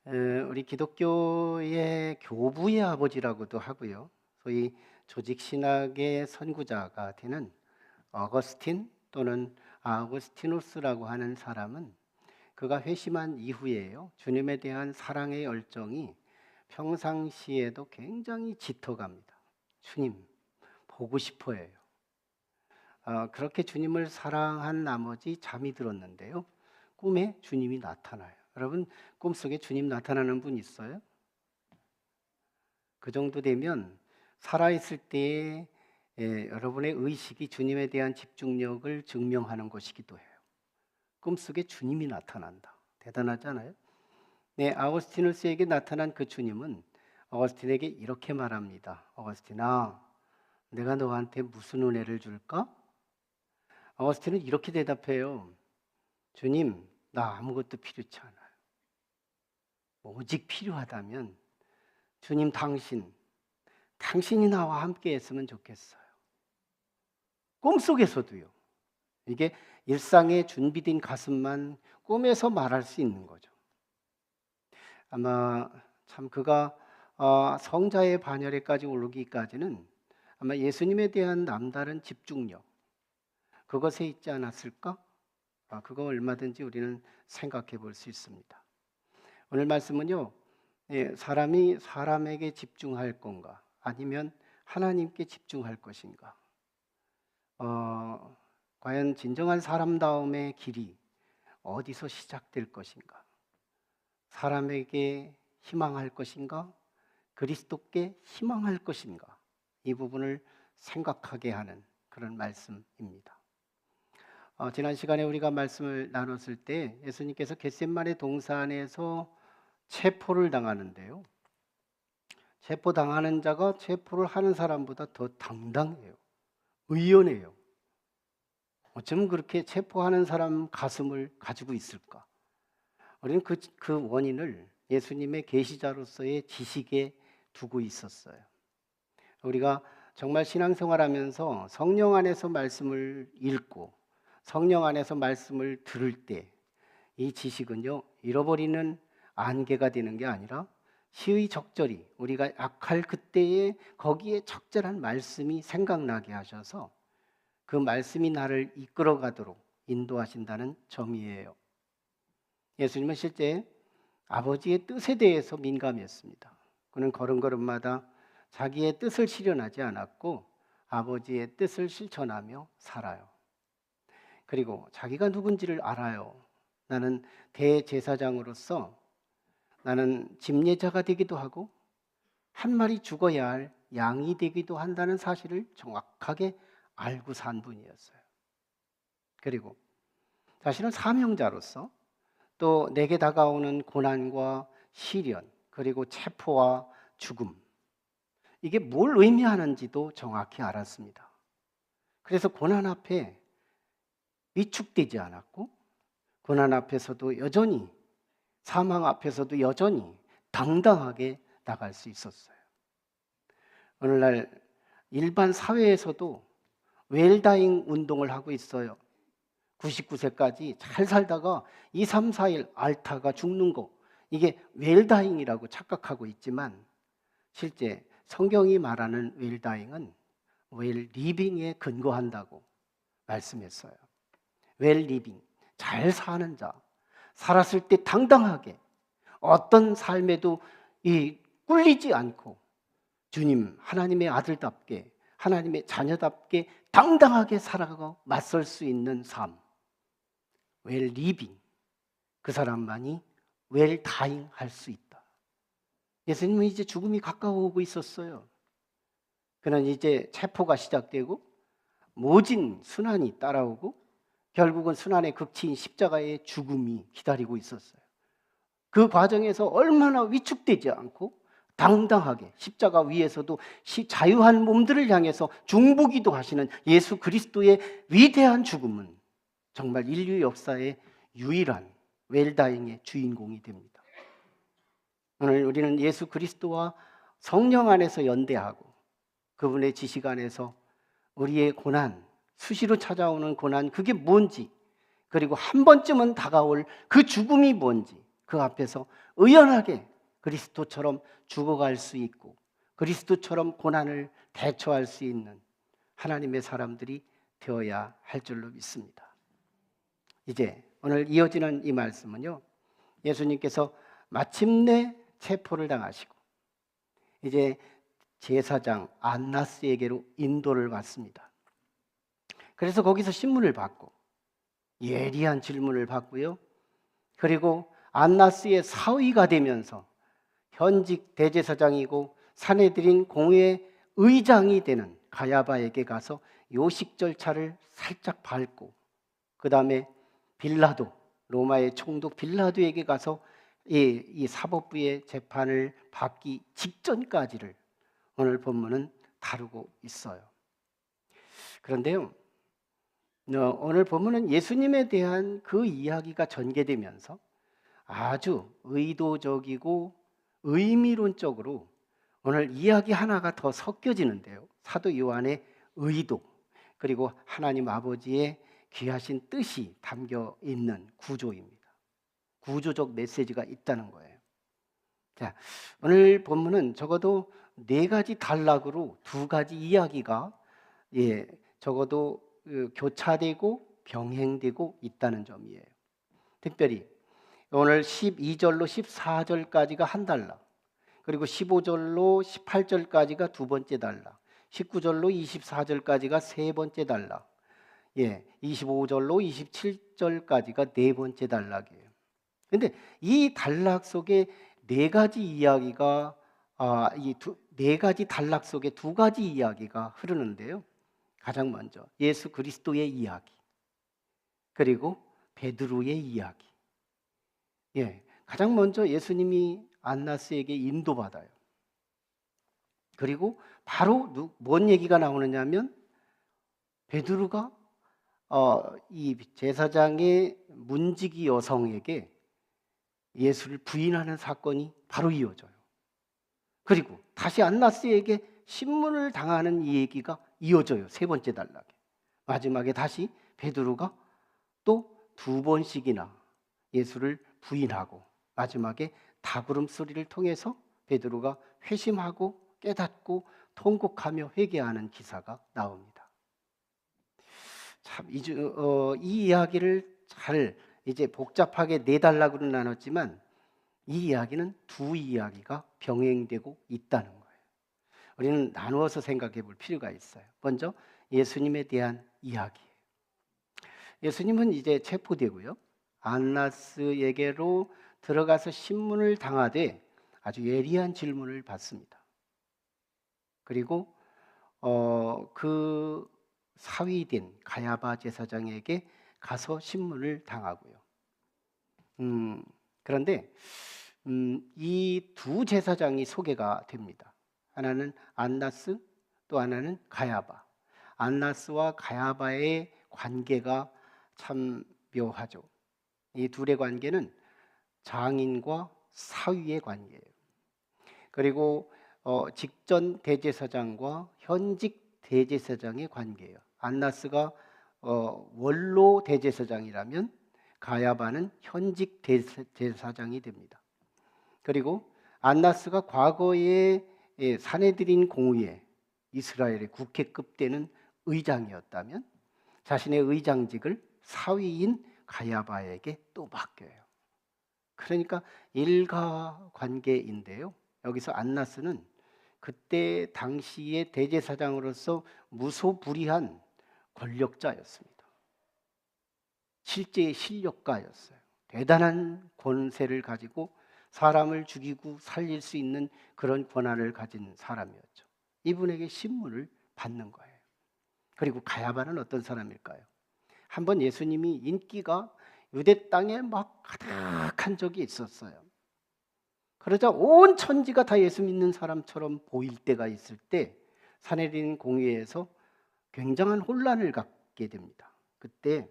우리 기독교의 교부의 아버지라고도 하고요. 소위 조직 신학의 선구자가 되는 어거스틴 또는 아우구스티누스라고 하는 사람은 그가 회심한 이후에요. 주님에 대한 사랑의 열정이 평상시에도 굉장히 짙어갑니다. 주님 보고 싶어해요. 그렇게 주님을 사랑한 나머지 잠이 들었는데요. 꿈에 주님이 나타나요. 여러분 꿈속에 주님 나타나는 분 있어요? 그 정도 되면 살아있을 때의 여러분의 의식이 주님에 대한 집중력을 증명하는 것이기도 해요. 꿈속에 주님이 나타난다. 대단하잖아요. 네, 아우구스티누스에게 나타난 그 주님은 어거스틴에게 이렇게 말합니다. 어거스틴아, 내가 너한테 무슨 은혜를 줄까? 어거스틴은 이렇게 대답해요. 주님, 나 아무것도 필요치 않아요. 오직 필요하다면 주님 당신이 나와 함께 했으면 좋겠어요. 꿈속에서도요. 이게 일상에 준비된 가슴만 꿈에서 말할 수 있는 거죠. 아마 참 그가 성자의 반열에까지 오르기까지는 아마 예수님에 대한 남다른 집중력 그것에 있지 않았을까? 그거 얼마든지 우리는 생각해 볼 수 있습니다. 오늘 말씀은요, 사람이 사람에게 집중할 건가 아니면 하나님께 집중할 것인가? 과연 진정한 사람다움의 길이 어디서 시작될 것인가? 사람에게 희망할 것인가? 그리스도께 희망할 것인가? 이 부분을 생각하게 하는 그런 말씀입니다. 지난 시간에 우리가 말씀을 나눴을 때 예수님께서 겟세마네 동산에서 체포를 당하는데요. 체포당하는 자가 체포를 하는 사람보다 더 당당해요. 의연해요. 어쩌면 그렇게 체포하는 사람 가슴을 가지고 있을까? 우리는 그 원인을 예수님의 계시자로서의 지식에 두고 있었어요. 우리가 정말 신앙생활하면서 성령 안에서 말씀을 읽고 성령 안에서 말씀을 들을 때 이 지식은요, 잃어버리는 안개가 되는 게 아니라 시의적절히 우리가 약할 그때에 거기에 적절한 말씀이 생각나게 하셔서 그 말씀이 나를 이끌어가도록 인도하신다는 점이에요. 예수님은 실제 아버지의 뜻에 대해서 민감했습니다. 그는 걸음걸음마다 자기의 뜻을 실현하지 않았고 아버지의 뜻을 실천하며 살아요. 그리고 자기가 누군지를 알아요. 나는 대제사장으로서 나는 집례자가 되기도 하고 한 마리 죽어야 할 양이 되기도 한다는 사실을 정확하게 알고 산 분이었어요. 그리고 자신은 사명자로서 또 내게 다가오는 고난과 시련 그리고 체포와 죽음 이게 뭘 의미하는지도 정확히 알았습니다. 그래서 고난 앞에 위축되지 않았고 고난 앞에서도 여전히 사망 앞에서도 여전히 당당하게 나갈 수 있었어요. 오늘날 일반 사회에서도 웰다잉 운동을 하고 있어요. 99세까지 잘 살다가 2, 3, 4일 앓다가 죽는 거 이게 웰다잉이라고 착각하고 있지만 실제 성경이 말하는 웰다잉은 웰리빙에 근거한다고 말씀했어요. 웰리빙, 잘 사는 자, 살았을 때 당당하게 어떤 삶에도 꿀리지 않고 주님, 하나님의 아들답게 하나님의 자녀답게 당당하게 살아가고 맞설 수 있는 삶 웰리빙, 그 사람만이 웰다잉 할 수 있다. 예수님은 이제 죽음이 가까워 오고 있었어요. 그는 이제 체포가 시작되고 모진 순환이 따라오고 결국은 순환의 극치인 십자가의 죽음이 기다리고 있었어요. 그 과정에서 얼마나 위축되지 않고 당당하게 십자가 위에서도 자유한 몸들을 향해서 중보기도 하시는 예수 그리스도의 위대한 죽음은 정말 인류 역사의 유일한 웰다잉의 주인공이 됩니다. 오늘 우리는 예수 그리스도와 성령 안에서 연대하고 그분의 지식 안에서 우리의 고난, 수시로 찾아오는 고난 그게 뭔지 그리고 한 번쯤은 다가올 그 죽음이 뭔지 그 앞에서 의연하게 그리스도처럼 죽어갈 수 있고 그리스도처럼 고난을 대처할 수 있는 하나님의 사람들이 되어야 할 줄로 믿습니다. 이제 오늘 이어지는 이 말씀은요, 예수님께서 마침내 체포를 당하시고 이제 제사장 안나스에게로 인도를 받습니다. 그래서 거기서 신문을 받고 예리한 질문을 받고요, 그리고 안나스의 사위가 되면서 현직 대제사장이고 산헤드린 공회 의장이 되는 가야바에게 가서 요식 절차를 살짝 밟고, 그 다음에 빌라도, 로마의 총독 빌라도에게 가서 이 사법부의 재판을 받기 직전까지를 오늘 본문은 다루고 있어요. 그런데요, 오늘 본문은 예수님에 대한 그 이야기가 전개되면서 아주 의도적이고 의미론적으로 오늘 이야기 하나가 더 섞여지는데요, 사도 요한의 의도 그리고 하나님 아버지의 귀하신 뜻이 담겨 있는 구조입니다. 구조적 메시지가 있다는 거예요. 자, 오늘 본문은 적어도 4가지 단락으로 2가지 이야기가 적어도 교차되고 병행되고 있다는 점이에요. 특별히 오늘 12절로 14절까지가 한 단락, 그리고 15절로 18절까지가 2번째 단락, 19절로 24절까지가 3번째 단락, 25절로 27절까지가 4번째 단락이에요. 그런데 이 단락 속에 4가지 이야기가 이 4가지 단락 속에 2가지 이야기가 흐르는데요. 가장 먼저 예수 그리스도의 이야기, 그리고 베드로의 이야기. 가장 먼저 예수님이 안나스에게 인도받아요. 그리고 바로 뭔 얘기가 나오느냐면 베드로가 이 제사장의 문지기 여성에게 예수를 부인하는 사건이 바로 이어져요. 그리고 다시 안나스에게 신문을 당하는 이 얘기가 이어져요. 3번째 단락에. 마지막에 다시 베드로가 또 2번씩이나 예수를 부인하고 마지막에 다구름 소리를 통해서 베드로가 회심하고 깨닫고 통곡하며 회개하는 기사가 나옵니다. 참 이 이야기를 잘 이제 복잡하게 4단락으로 나눴지만 이 이야기는 2 이야기가 병행되고 있다는 거예요. 우리는 나누어서 생각해 볼 필요가 있어요. 먼저 예수님에 대한 이야기예요. 예수님은 이제 체포되고요, 안나스에게로 들어가서 신문을 당하되 아주 예리한 질문을 받습니다. 그리고 그 사위된 가야바 제사장에게 가서 신문을 당하고요. 그런데 이 2 제사장이 소개가 됩니다. 하나는 안나스, 또 하나는 가야바. 안나스와 가야바의 관계가 참 묘하죠. 이 둘의 관계는 장인과 사위의 관계예요. 그리고 직전 대제사장과 현직 대제사장의 관계예요. 안나스가 원로 대제사장이라면 가야바는 현직 대제사장이 됩니다. 그리고 안나스가 과거에 산헤드린 공의회, 이스라엘의 국회급 되는 의장이었다면 자신의 의장직을 사위인 가야바에게 또 맡겨요. 그러니까 일가 관계인데요, 여기서 안나스는 그때 당시의 대제사장으로서 무소불위한 권력자였습니다. 실제의 실력가였어요. 대단한 권세를 가지고 사람을 죽이고 살릴 수 있는 그런 권한을 가진 사람이었죠. 이분에게 신문을 받는 거예요. 그리고 가야바는 어떤 사람일까요? 한번 예수님이 인기가 유대 땅에 막 가득한 적이 있었어요. 그러자 온 천지가 다 예수 믿는 사람처럼 보일 때가 있을 때 산헤드린 공회에서 굉장한 혼란을 갖게 됩니다. 그때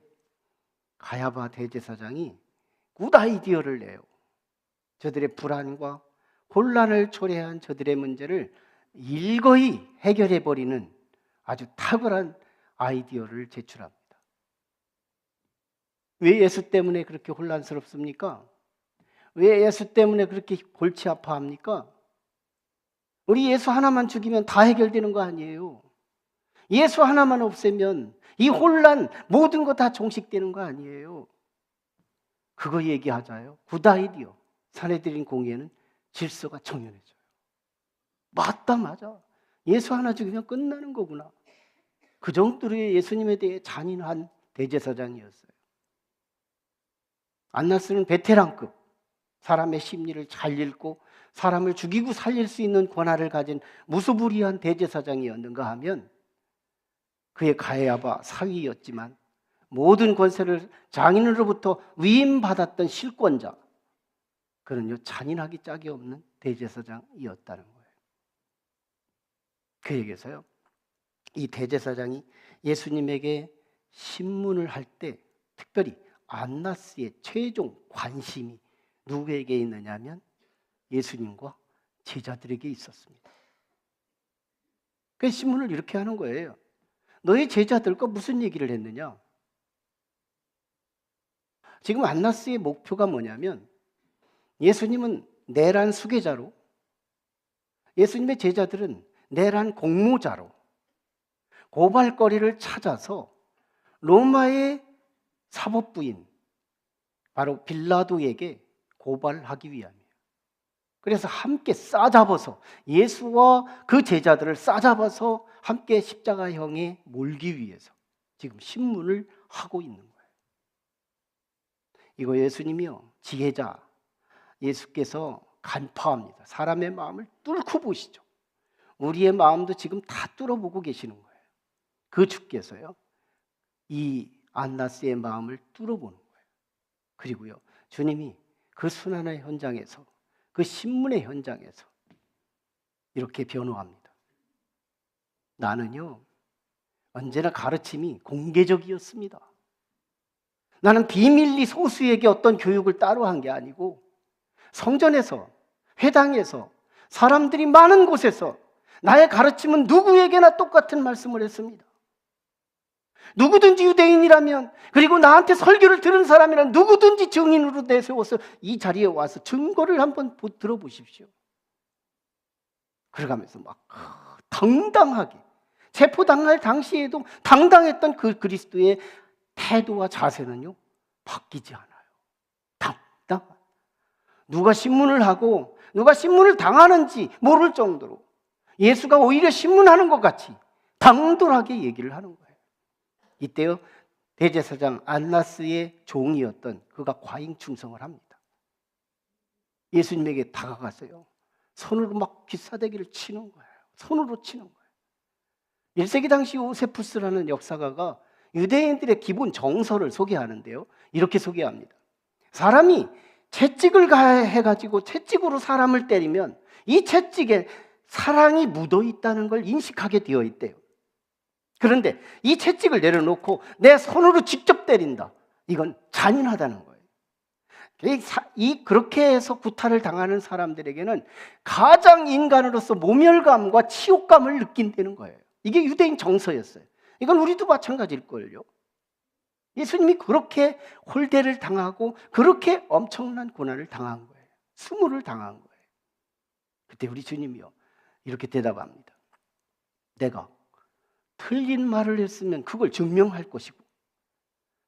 가야바 대제사장이 굿 아이디어를 내요. 저들의 불안과 혼란을 초래한 저들의 문제를 일거이 해결해버리는 아주 탁월한 아이디어를 제출합니다. 왜 예수 때문에 그렇게 혼란스럽습니까? 왜 예수 때문에 그렇게 골치 아파합니까? 우리 예수 하나만 죽이면 다 해결되는 거 아니에요. 예수 하나만 없애면 이 혼란 모든 거 다 종식되는 거 아니에요. 그거 얘기하자요. 굿아이디어. 사내들인 공예는 질서가 정연해져요. 맞다, 맞아. 예수 하나 죽이면 끝나는 거구나. 그 정도로 예수님에 대해 잔인한 대제사장이었어요. 안나스는 베테랑급, 사람의 심리를 잘 읽고 사람을 죽이고 살릴 수 있는 권한을 가진 무소불위한 대제사장이었는가 하면 그의 가야바 사위였지만 모든 권세를 장인으로부터 위임받았던 실권자, 그는요 잔인하기 짝이 없는 대제사장이었다는 거예요. 그에게서요 이 대제사장이 예수님에게 신문을 할 때 특별히 안나스의 최종 관심이 누구에게 있느냐면 예수님과 제자들에게 있었습니다. 그 신문을 이렇게 하는 거예요. 너희 제자들과 무슨 얘기를 했느냐? 지금 안나스의 목표가 뭐냐면 예수님은 내란 수괴자로, 예수님의 제자들은 내란 공모자로 고발거리를 찾아서 로마의 사법부인 바로 빌라도에게 고발하기 위함이에요. 그래서 함께 싸잡아서 예수와 그 제자들을 싸잡아서 함께 십자가형에 몰기 위해서 지금 신문을 하고 있는 거예요. 이거 예수님이요 지혜자, 예수께서 간파합니다. 사람의 마음을 뚫고 보시죠. 우리의 마음도 지금 다 뚫어보고 계시는 거예요. 그 주께서요 이 안나스의 마음을 뚫어보는 거예요. 그리고요 주님이 그 순환의 현장에서, 그 신문의 현장에서 이렇게 변호합니다. 나는요 언제나 가르침이 공개적이었습니다. 나는 비밀리 소수에게 어떤 교육을 따로 한 게 아니고 성전에서, 회당에서, 사람들이 많은 곳에서 나의 가르침은 누구에게나 똑같은 말씀을 했습니다. 누구든지 유대인이라면, 그리고 나한테 설교를 들은 사람이라면 누구든지 증인으로 내세워서 이 자리에 와서 증거를 한번 들어보십시오. 그러가면서 막 당당하게 체포당할 당시에도 당당했던 그 그리스도의 태도와 자세는요 바뀌지 않아요. 당당. 누가 신문을 하고 누가 신문을 당하는지 모를 정도로 예수가 오히려 신문하는 것 같이 당돌하게 얘기를 하는 거예요. 이때요 대제사장 안나스의 종이었던 그가 과잉 충성을 합니다. 예수님에게 다가가서요 손으로 막 귀싸대기를 치는 거예요. 손으로 치는 거예요. 1세기 당시 요세푸스라는 역사가가 유대인들의 기본 정서를 소개하는데요 이렇게 소개합니다. 사람이 채찍을 해가지고 채찍으로 사람을 때리면 이 채찍에 사랑이 묻어 있다는 걸 인식하게 되어 있대요. 그런데 이 채찍을 내려놓고 내 손으로 직접 때린다. 이건 잔인하다는 거예요. 그렇게 해서 구타를 당하는 사람들에게는 가장 인간으로서 모멸감과 치욕감을 느낀다는 거예요. 이게 유대인 정서였어요. 이건 우리도 마찬가지일걸요. 예수님이 그렇게 홀대를 당하고 그렇게 엄청난 고난을 당한 거예요. 수모를 당한 거예요. 그때 우리 주님이요 이렇게 대답합니다. 내가 틀린 말을 했으면 그걸 증명할 것이고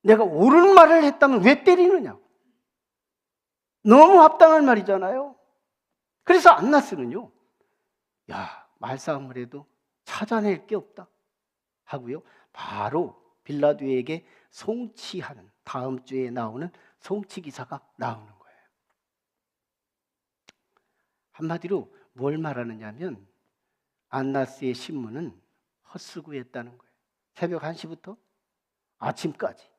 내가 옳은 말을 했다면 왜 때리느냐고. 너무 합당한 말이잖아요. 그래서 안나스는요 말싸움을 해도 찾아낼 게 없다 하고요 바로 빌라도에게 송치하는, 다음 주에 나오는 송치 기사가 나오는 거예요. 한마디로 뭘 말하느냐면 안나스의 신문은 헛수고했다는 거예요. 새벽 1시부터 아침까지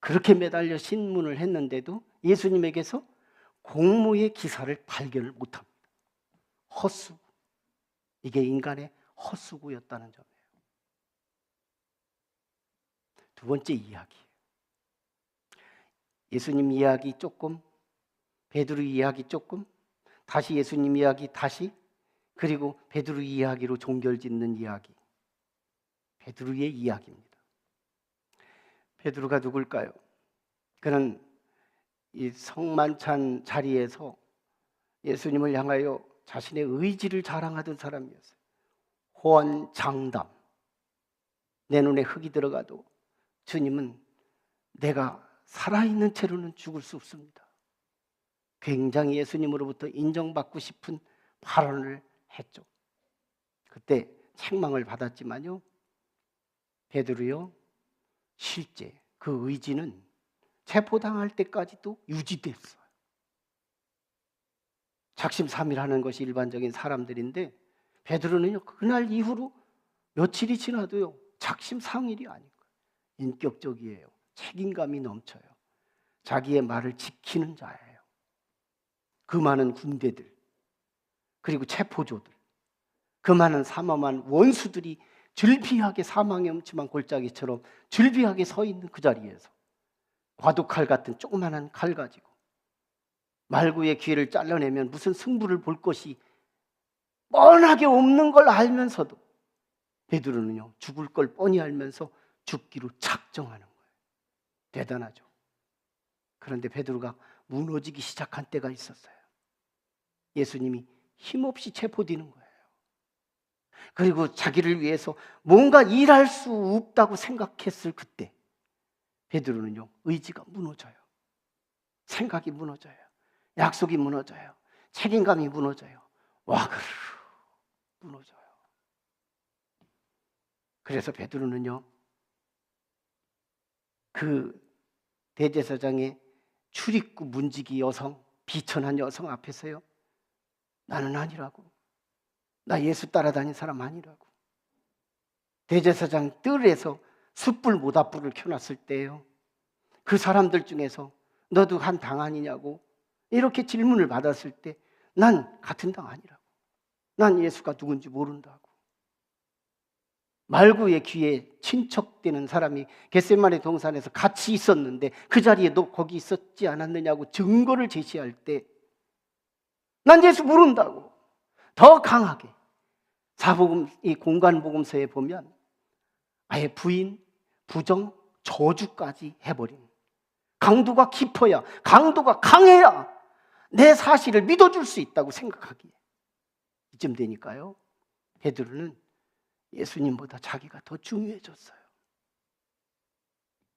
그렇게 매달려 신문을 했는데도 예수님에게서 공모의 기사를 발견을 못합니다. 헛수고. 이게 인간의 헛수고였다는 점이에요. 두 번째 이야기. 예수님 이야기 조금, 베드로 이야기 조금, 다시 예수님 이야기 다시, 그리고 베드로 이야기로 종결짓는 이야기. 베드로의 이야기입니다. 베드로가 누굴까요? 그는 이 성만찬 자리에서 예수님을 향하여 자신의 의지를 자랑하던 사람이었어요. 호언장담. 내 눈에 흙이 들어가도 주님은 내가 살아있는 채로는 죽을 수 없습니다. 굉장히 예수님으로부터 인정받고 싶은 발언을 했죠. 그때 책망을 받았지만요, 베드로요, 실제 그 의지는 체포당할 때까지도 유지됐어요. 작심삼일하는 것이 일반적인 사람들인데 베드로는요, 그날 이후로 며칠이 지나도요 작심삼일이 아닌 거예요. 인격적이에요. 책임감이 넘쳐요. 자기의 말을 지키는 자예요. 그 많은 군대들, 그리고 체포조들, 그 많은 삼엄한 원수들이 즐비하게 사망의 음침한 골짜기처럼 즐비하게 서 있는 그 자리에서 과도칼 같은 조그마한 칼 가지고 말구의 귀를 잘라내면 무슨 승부를 볼 것이 뻔하게 없는 걸 알면서도 베드로는요, 죽을 걸 뻔히 알면서 죽기로 작정하는 거예요. 대단하죠. 그런데 베드로가 무너지기 시작한 때가 있었어요. 예수님이 힘없이 체포되는 거예요. 그리고 자기를 위해서 뭔가 일할 수 없다고 생각했을 그때 베드로는요, 의지가 무너져요. 생각이 무너져요. 약속이 무너져요. 책임감이 무너져요. 와그르르 무너져요. 그래서 베드로는요, 그 대제사장의 출입구 문지기 여성, 비천한 여성 앞에서요, 나는 아니라고, 나 예수 따라다닌 사람 아니라고, 대제사장 뜰에서 숯불 모닥불을 켜놨을 때요, 그 사람들 중에서 너도 한 당 아니냐고 이렇게 질문을 받았을 때 난 같은 당 아니라고, 난 예수가 누군지 모른다고. 말구의 귀에 친척되는 사람이 겟세마네 동산에서 같이 있었는데 그 자리에 너 거기 있었지 않았느냐고 증거를 제시할 때 난 예수 모른다고 더 강하게, 사복음, 이 공간복음서에 보면 아예 부인, 부정, 저주까지 해버린, 강도가 깊어야, 강도가 강해야 내 사실을 믿어줄 수 있다고 생각하기에 이쯤 되니까요, 베드로는 예수님보다 자기가 더 중요해졌어요.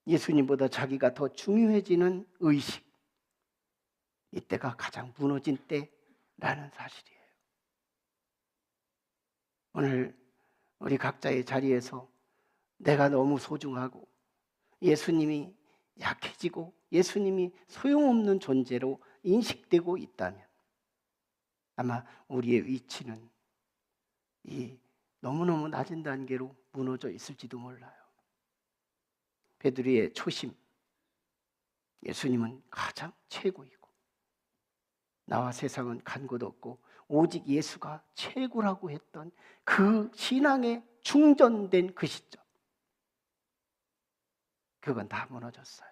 예수님보다 자기가 더 중요해지는 의식, 이때가 가장 무너진 때라는 사실이에요. 오늘 우리 각자의 자리에서 내가 너무 소중하고 예수님이 약해지고 예수님이 소용없는 존재로 인식되고 있다면 아마 우리의 위치는 이 너무너무 낮은 단계로 무너져 있을지도 몰라요. 베드로의 초심, 예수님은 가장 최고이고 나와 세상은 간 곳 없고 오직 예수가 최고라고 했던 그 신앙에 충전된 그 시점, 그건 다 무너졌어요.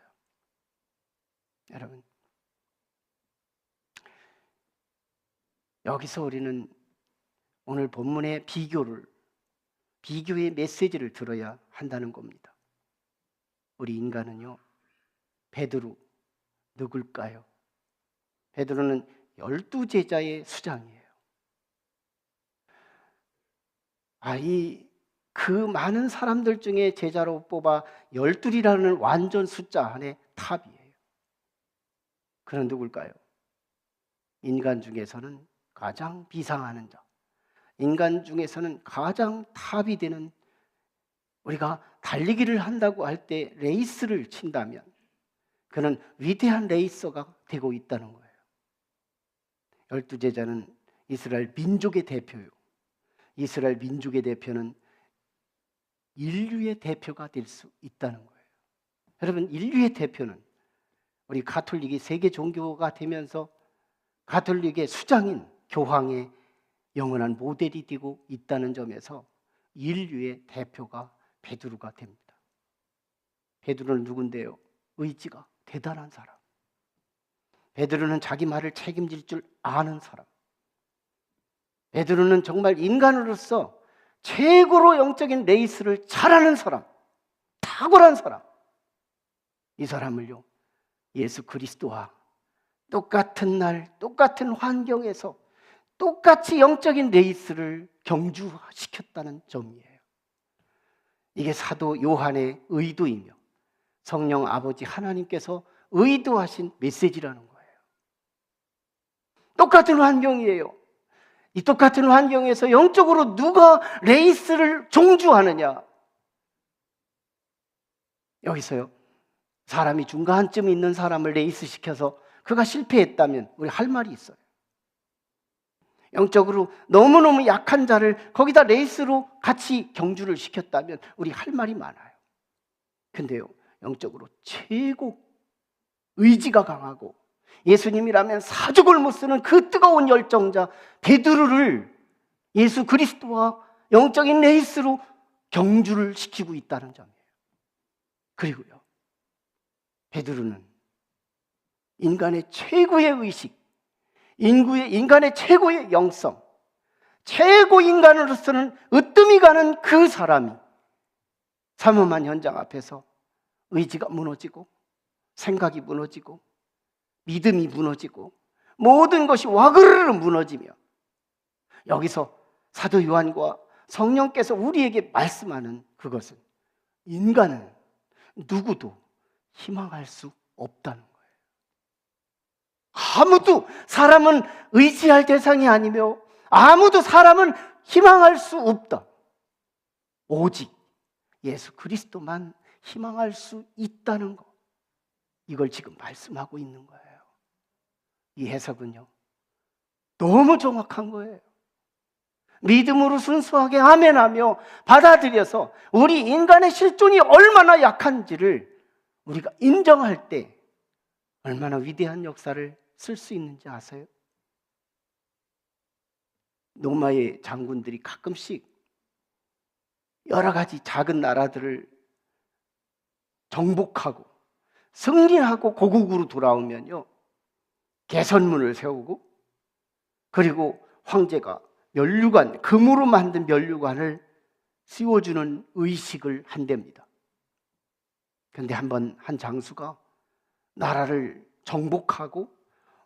여러분, 여기서 우리는 오늘 본문의 비교의 메시지를 들어야 한다는 겁니다. 우리 인간은요, 베드로 누굴까요? 베드로는 12제자의 수장이에요. 그 많은 사람들 중에 제자로 뽑아 12이라는 완전 숫자 안에 탑이에요. 그는 누굴까요? 인간 중에서는 가장 비상하는 자, 인간 중에서는 가장 탑이 되는, 우리가 달리기를 한다고 할 때 레이스를 친다면 그는 위대한 레이서가 되고 있다는 거예요. 12제자는 이스라엘 민족의 대표요, 이스라엘 민족의 대표는 인류의 대표가 될 수 있다는 거예요. 여러분, 인류의 대표는 우리 가톨릭이 세계 종교가 되면서 가톨릭의 수장인 교황의 영원한 모델이 되고 있다는 점에서 인류의 대표가 베드로가 됩니다. 베드로는 누군데요? 의지가 대단한 사람. 베드로는 자기 말을 책임질 줄 아는 사람. 베드로는 정말 인간으로서 최고로 영적인 레이스를 잘하는 사람, 탁월한 사람. 이 사람을요, 예수 그리스도와 똑같은 날, 똑같은 환경에서 똑같이 영적인 레이스를 경주시켰다는 점이에요. 이게 사도 요한의 의도이며 성령 아버지 하나님께서 의도하신 메시지라는 거예요. 똑같은 환경이에요. 이 똑같은 환경에서 영적으로 누가 레이스를 종주하느냐? 여기서요, 사람이 중간쯤 있는 사람을 레이스 시켜서 그가 실패했다면 우리 할 말이 있어요. 영적으로 너무너무 약한 자를 거기다 레이스로 같이 경주를 시켰다면 우리 할 말이 많아요. 근데요, 영적으로 최고 의지가 강하고 예수님이라면 사죽을 못 쓰는 그 뜨거운 열정자 베드로를 예수 그리스도와 영적인 레이스로 경주를 시키고 있다는 점이에요. 그리고요, 베드로는 인간의 최고의 의식, 인간의 최고의 영성, 최고 인간으로서는 으뜸이 가는 그 사람이 삼엄한 현장 앞에서 의지가 무너지고 생각이 무너지고 믿음이 무너지고 모든 것이 와그르르 무너지며, 여기서 사도 요한과 성령께서 우리에게 말씀하는 그것은 인간은 누구도 희망할 수 없다는 거예요. 아무도 사람은 의지할 대상이 아니며 아무도 사람은 희망할 수 없다. 오직 예수 그리스도만 희망할 수 있다는 것, 이걸 지금 말씀하고 있는 거예요. 이 해석은요, 너무 정확한 거예요. 믿음으로 순수하게 아멘하며 받아들여서 우리 인간의 실존이 얼마나 약한지를 우리가 인정할 때 얼마나 위대한 역사를 쓸 수 있는지 아세요? 로마의 장군들이 가끔씩 여러 가지 작은 나라들을 정복하고 승리하고 고국으로 돌아오면요, 개선문을 세우고, 그리고 황제가 면류관, 금으로 만든 면류관을 씌워주는 의식을 한답니다. 그런데 한번 한 장수가 나라를 정복하고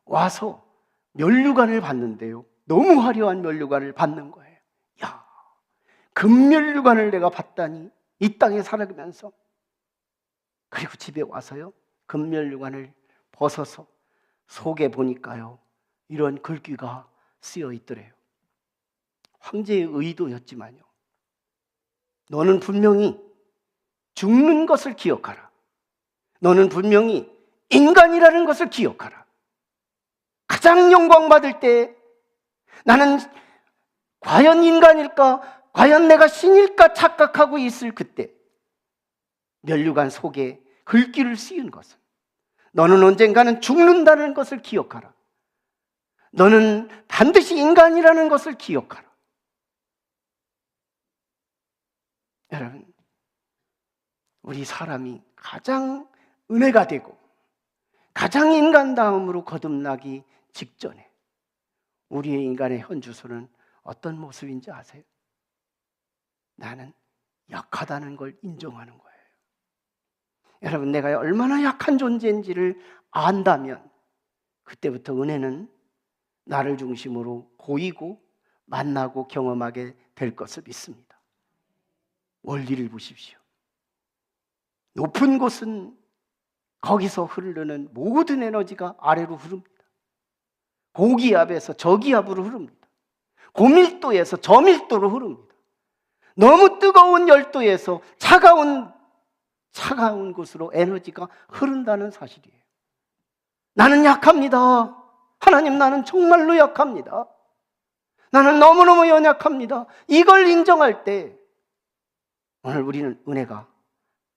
와서 면류관을 받는데요, 너무 화려한 면류관을 받는 거예요. 야, 금면류관을 내가 받다니, 이 땅에 살아가면서. 그리고 집에 와서요, 금면류관을 벗어서 속에 보니까요, 이런 글귀가 쓰여 있더래요. 황제의 의도였지만요, 너는 분명히 죽는 것을 기억하라. 너는 분명히 인간이라는 것을 기억하라. 가장 영광받을 때 나는 과연 인간일까, 과연 내가 신일까 착각하고 있을 그때 면류관 속에 글귀를 씌운 것은, 너는 언젠가는 죽는다는 것을 기억하라. 너는 반드시 인간이라는 것을 기억하라. 여러분, 우리 사람이 가장 은혜가 되고 가장 인간다움으로 거듭나기 직전에 우리의 인간의 현주소는 어떤 모습인지 아세요? 나는 약하다는 걸 인정하는 거예요. 여러분, 내가 얼마나 약한 존재인지를 안다면 그때부터 은혜는 나를 중심으로 보이고 만나고 경험하게 될 것을 믿습니다. 원리를 보십시오. 높은 곳은 거기서 흐르는 모든 에너지가 아래로 흐릅니다. 고기압에서 저기압으로 흐릅니다. 고밀도에서 저밀도로 흐릅니다. 너무 뜨거운 열도에서 차가운 곳으로 에너지가 흐른다는 사실이에요. 나는 약합니다. 하나님, 나는 정말로 약합니다. 나는 너무너무 연약합니다. 이걸 인정할 때 오늘 우리는 은혜가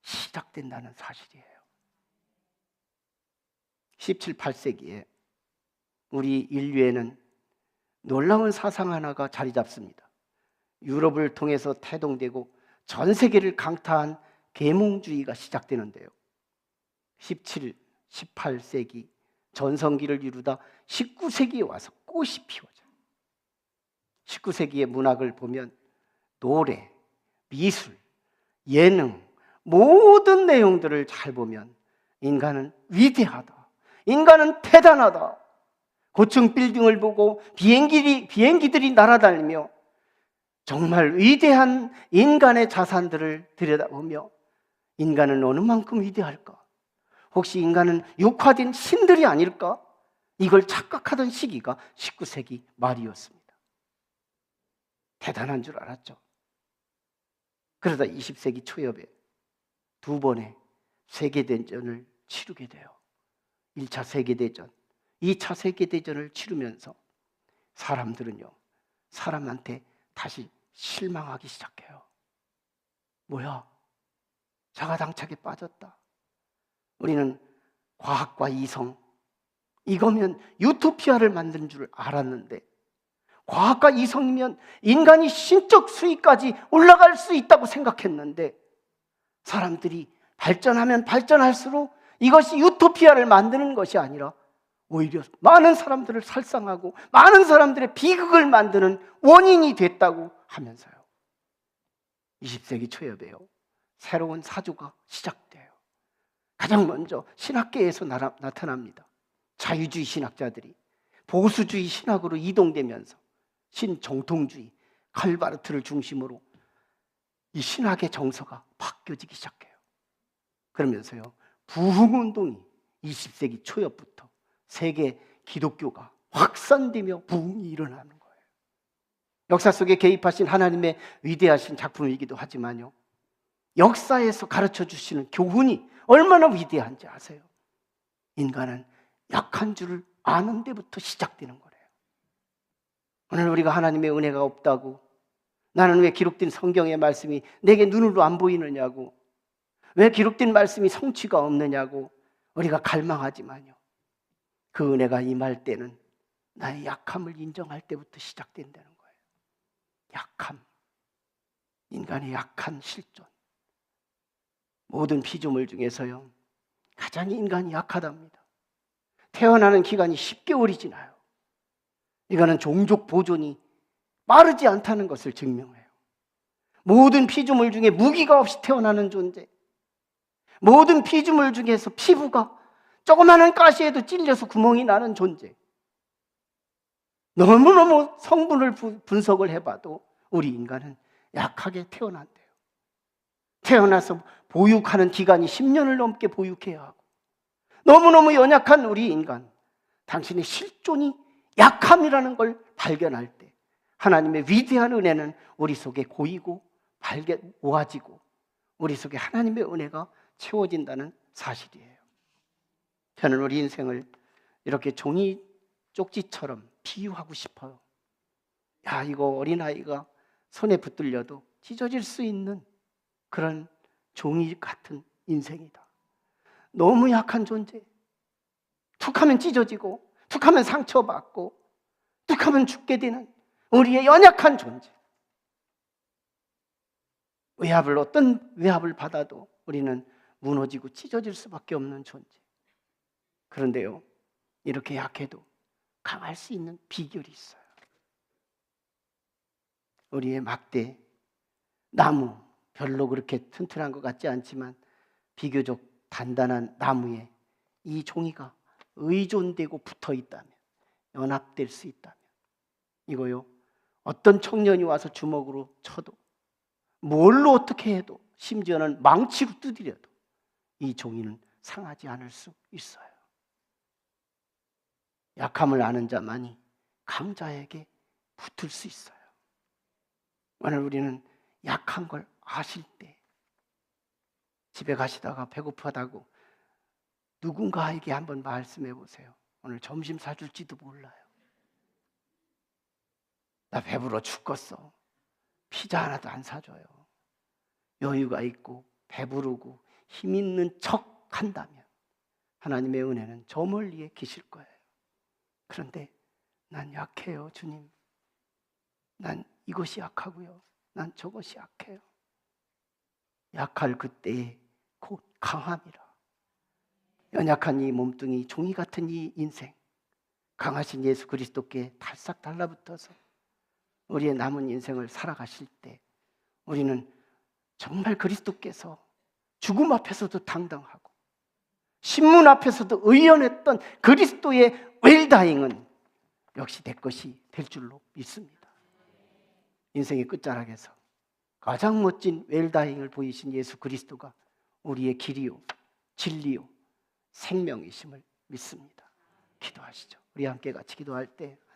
시작된다는 사실이에요. 17, 18세기에 우리 인류에는 놀라운 사상 하나가 자리 잡습니다. 유럽을 통해서 태동되고 전 세계를 강타한 계몽주의가 시작되는데요, 17, 18세기 전성기를 이루다 19세기에 와서 꽃이 피워져요. 19세기의 문학을 보면 노래, 미술, 예능, 모든 내용들을 잘 보면 인간은 위대하다, 인간은 대단하다. 고층 빌딩을 보고 비행기들이 날아다니며 정말 위대한 인간의 자산들을 들여다보며 인간은 어느 만큼 위대할까? 혹시 인간은 육화된 신들이 아닐까? 이걸 착각하던 시기가 19세기 말이었습니다. 대단한 줄 알았죠. 그러다 20세기 초엽에 두 번의 세계대전을 치르게 돼요. 1차 세계대전, 2차 세계대전을 치르면서 사람들은요, 사람한테 다시 실망하기 시작해요. 뭐야? 자가당착에 빠졌다. 우리는 과학과 이성, 이거면 유토피아를 만든 줄 알았는데, 과학과 이성이면 인간이 신적 수위까지 올라갈 수 있다고 생각했는데, 사람들이 발전하면 발전할수록 이것이 유토피아를 만드는 것이 아니라 오히려 많은 사람들을 살상하고 많은 사람들의 비극을 만드는 원인이 됐다고 하면서요, 20세기 초엽에요, 새로운 사조가 시작돼요. 가장 먼저 신학계에서 나타납니다. 자유주의 신학자들이 보수주의 신학으로 이동되면서 신정통주의, 칼바르트를 중심으로 이 신학의 정서가 바뀌어지기 시작해요. 그러면서요, 부흥운동이 20세기 초엽부터 세계 기독교가 확산되며 부흥이 일어나는 거예요. 역사 속에 개입하신 하나님의 위대하신 작품이기도 하지만요, 역사에서 가르쳐 주시는 교훈이 얼마나 위대한지 아세요? 인간은 약한 줄을 아는 데부터 시작되는 거래요. 오늘 우리가 하나님의 은혜가 없다고, 나는 왜 기록된 성경의 말씀이 내게 눈으로 안 보이느냐고, 왜 기록된 말씀이 성취가 없느냐고 우리가 갈망하지만요, 그 은혜가 임할 때는 나의 약함을 인정할 때부터 시작된다는 거예요. 약함, 인간의 약한 실존. 모든 피조물 중에서요, 가장 인간이 약하답니다. 태어나는 기간이 10개월이 지나요. 이거는 종족 보존이 빠르지 않다는 것을 증명해요. 모든 피조물 중에 무기가 없이 태어나는 존재, 모든 피조물 중에서 피부가 조그마한 가시에도 찔려서 구멍이 나는 존재, 너무너무 성분을 분석을 해봐도 우리 인간은 약하게 태어난대요. 태어나서 보육하는 기간이 10년을 넘게 보육해야 하고, 너무너무 연약한 우리 인간, 당신의 실존이 약함이라는 걸 발견할 때 하나님의 위대한 은혜는 우리 속에 고이고 모아지고 우리 속에 하나님의 은혜가 채워진다는 사실이에요. 저는 우리 인생을 이렇게 종이 쪽지처럼 비유하고 싶어요. 야, 이거 어린아이가 손에 붙들려도 찢어질 수 있는 그런 종이 같은 인생이다. 너무 약한 존재. 툭하면 찢어지고, 툭하면 상처받고, 툭하면 죽게 되는 우리의 연약한 존재. 어떤 외압을 받아도 우리는 무너지고 찢어질 수밖에 없는 존재. 그런데요, 이렇게 약해도 강할 수 있는 비결이 있어요. 우리의 막대, 나무, 별로 그렇게 튼튼한 것 같지 않지만 비교적 단단한 나무에 이 종이가 의존되고 붙어 있다면, 연합될 수 있다면, 이거요, 어떤 청년이 와서 주먹으로 쳐도, 뭘로 어떻게 해도, 심지어는 망치로 두드려도 이 종이는 상하지 않을 수 있어요. 약함을 아는 자만이 강자에게 붙을 수 있어요. 오늘 우리는 약한 걸 아실 때, 집에 가시다가 배고프다고 누군가에게 한번 말씀해 보세요. 오늘 점심 사줄지도 몰라요. 나 배불러 죽겠어. 피자 하나도 안 사줘요. 여유가 있고 배부르고 힘 있는 척 한다면 하나님의 은혜는 저 멀리에 계실 거예요. 그런데 난 약해요, 주님. 난 이것이 약하고요, 난 저것이 약해요. 약할 그때에 곧 강함이라. 연약한 이 몸뚱이, 종이 같은 이 인생, 강하신 예수 그리스도께 달싹 달라붙어서 우리의 남은 인생을 살아가실 때 우리는 정말 그리스도께서 죽음 앞에서도 당당하고 신문 앞에서도 의연했던 그리스도의 웰다잉은 역시 내 것이 될 줄로 믿습니다. 인생의 끝자락에서 가장 멋진 웰다잉을 보이신 예수 그리스도가 우리의 길이요, 진리요, 생명이심을 믿습니다. 기도하시죠. 우리 함께 같이 기도할 때 하나님